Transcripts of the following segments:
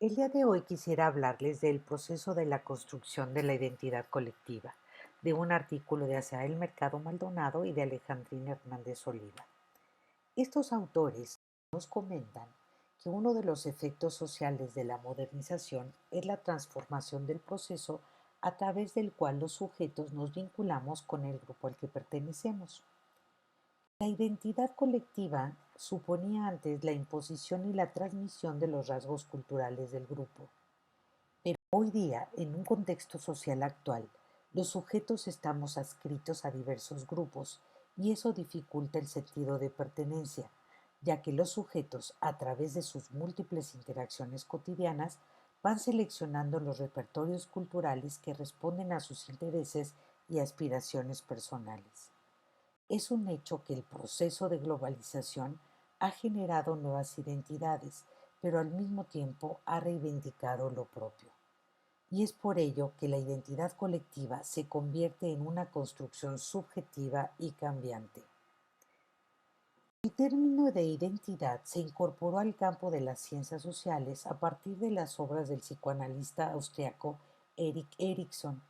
El día de hoy quisiera hablarles del proceso de la construcción de la identidad colectiva, de un artículo de Asael Mercado Maldonado y de Alejandrina Hernández Oliva. Estos autores nos comentan que uno de los efectos sociales de la modernización es la transformación del proceso a través del cual los sujetos nos vinculamos con el grupo al que pertenecemos. La identidad colectiva suponía antes la imposición y la transmisión de los rasgos culturales del grupo. Pero hoy día, en un contexto social actual, los sujetos estamos adscritos a diversos grupos y eso dificulta el sentido de pertenencia, ya que los sujetos, a través de sus múltiples interacciones cotidianas, van seleccionando los repertorios culturales que responden a sus intereses y aspiraciones personales. Es un hecho que el proceso de globalización ha generado nuevas identidades, pero al mismo tiempo ha reivindicado lo propio. Y es por ello que la identidad colectiva se convierte en una construcción subjetiva y cambiante. El término de identidad se incorporó al campo de las ciencias sociales a partir de las obras del psicoanalista austriaco Erik Erikson,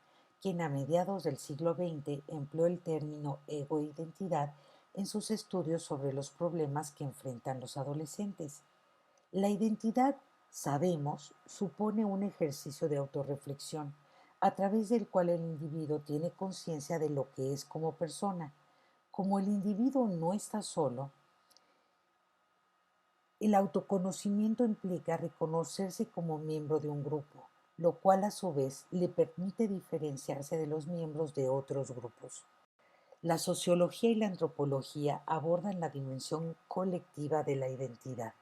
quien a mediados del siglo XX empleó el término ego-identidad en sus estudios sobre los problemas que enfrentan los adolescentes. La identidad, sabemos, supone un ejercicio de autorreflexión, a través del cual el individuo tiene conciencia de lo que es como persona. Como el individuo no está solo, el autoconocimiento implica reconocerse como miembro de un grupo, lo cual a su vez le permite diferenciarse de los miembros de otros grupos. La sociología y la antropología abordan la dimensión colectiva de la identidad.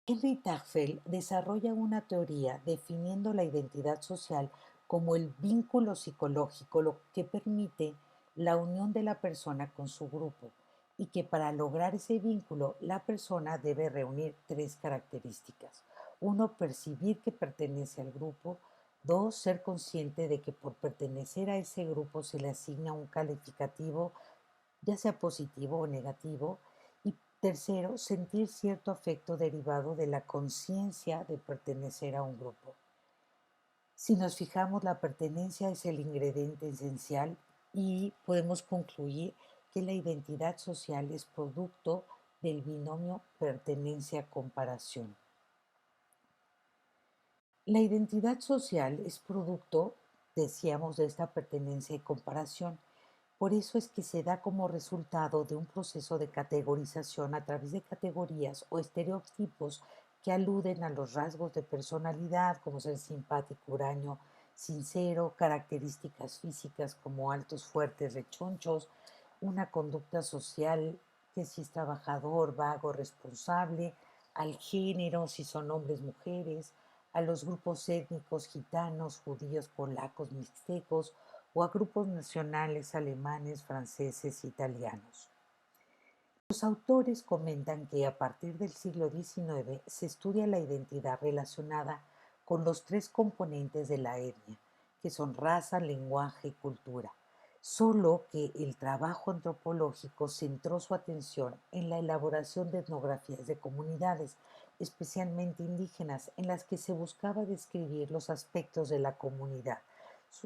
Henry Tagfeld desarrolla una teoría definiendo la identidad social como el vínculo psicológico, lo que permite la unión de la persona con su grupo, y que para lograr ese vínculo la persona debe reunir tres características. Uno, percibir que pertenece al grupo. Dos, ser consciente de que por pertenecer a ese grupo se le asigna un calificativo, ya sea positivo o negativo. Y tercero, sentir cierto afecto derivado de la conciencia de pertenecer a un grupo. Si nos fijamos, la pertenencia es el ingrediente esencial y podemos concluir que la identidad social es producto del binomio pertenencia-comparación. La identidad social es producto, decíamos, de esta pertenencia y comparación. Por eso es que se da como resultado de un proceso de categorización a través de categorías o estereotipos que aluden a los rasgos de personalidad, como ser simpático, huraño, sincero, características físicas como altos, fuertes, rechonchos, una conducta social que si es trabajador, vago, responsable, al género, si son hombres, mujeres, a los grupos étnicos gitanos, judíos, polacos, mixtecos, o a grupos nacionales alemanes, franceses, italianos. Los autores comentan que a partir del siglo XIX se estudia la identidad relacionada con los tres componentes de la etnia, que son raza, lenguaje y cultura, solo que el trabajo antropológico centró su atención en la elaboración de etnografías de comunidades, especialmente indígenas, en las que se buscaba describir los aspectos de la comunidad,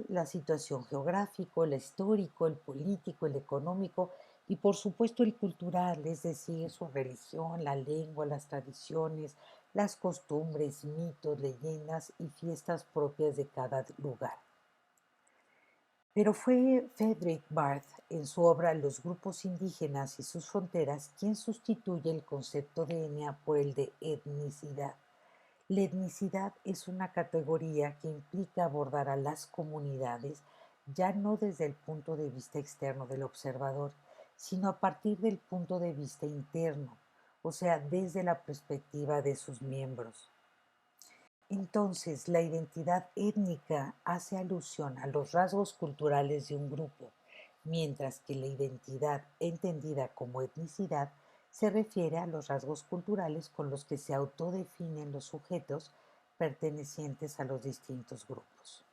la situación geográfico, el histórico, el político, el económico y por supuesto el cultural, es decir, su religión, la lengua, las tradiciones, las costumbres, mitos, leyendas y fiestas propias de cada lugar. Pero fue Frederick Barth, en su obra Los grupos indígenas y sus fronteras, quien sustituye el concepto de etnia por el de etnicidad. La etnicidad es una categoría que implica abordar a las comunidades ya no desde el punto de vista externo del observador, sino a partir del punto de vista interno, o sea, desde la perspectiva de sus miembros. Entonces, la identidad étnica hace alusión a los rasgos culturales de un grupo, mientras que la identidad entendida como etnicidad se refiere a los rasgos culturales con los que se autodefinen los sujetos pertenecientes a los distintos grupos.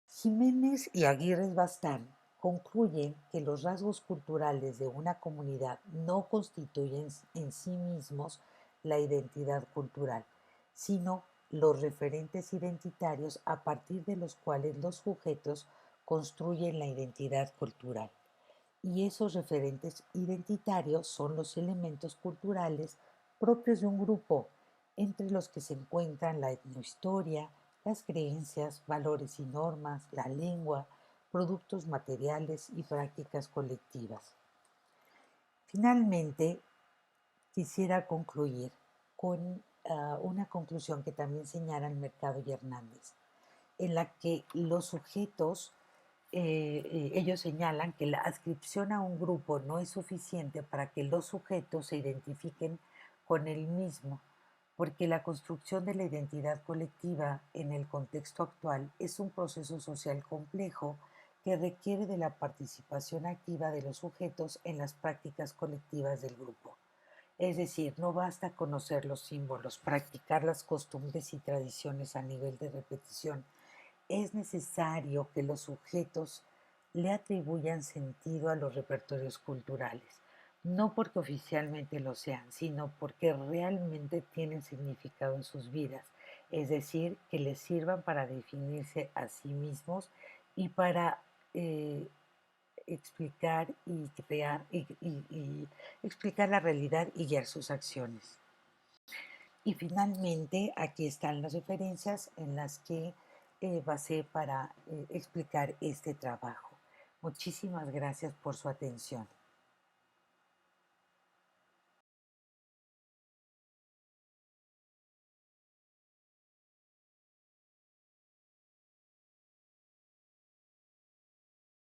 Jiménez y Aguirre Bastán concluyen que los rasgos culturales de una comunidad no constituyen en sí mismos la identidad cultural, sino los referentes identitarios a partir de los cuales los sujetos construyen la identidad cultural. Y esos referentes identitarios son los elementos culturales propios de un grupo, entre los que se encuentran la etnohistoria, las creencias, valores y normas, la lengua, productos materiales y prácticas colectivas. Finalmente, quisiera concluir con una conclusión que también señalan Mercado y Hernández, en la que los sujetos, ellos señalan que la adscripción a un grupo no es suficiente para que los sujetos se identifiquen con el mismo, porque la construcción de la identidad colectiva en el contexto actual es un proceso social complejo que requiere de la participación activa de los sujetos en las prácticas colectivas del grupo. Es decir, no basta conocer los símbolos, practicar las costumbres y tradiciones a nivel de repetición. Es necesario que los sujetos le atribuyan sentido a los repertorios culturales, no porque oficialmente lo sean, sino porque realmente tienen significado en sus vidas, es decir, que les sirvan para definirse a sí mismos y para explicar y crear y explicar la realidad y guiar sus acciones. Y finalmente, aquí están las referencias en las que basé para explicar este trabajo. Muchísimas gracias por su atención.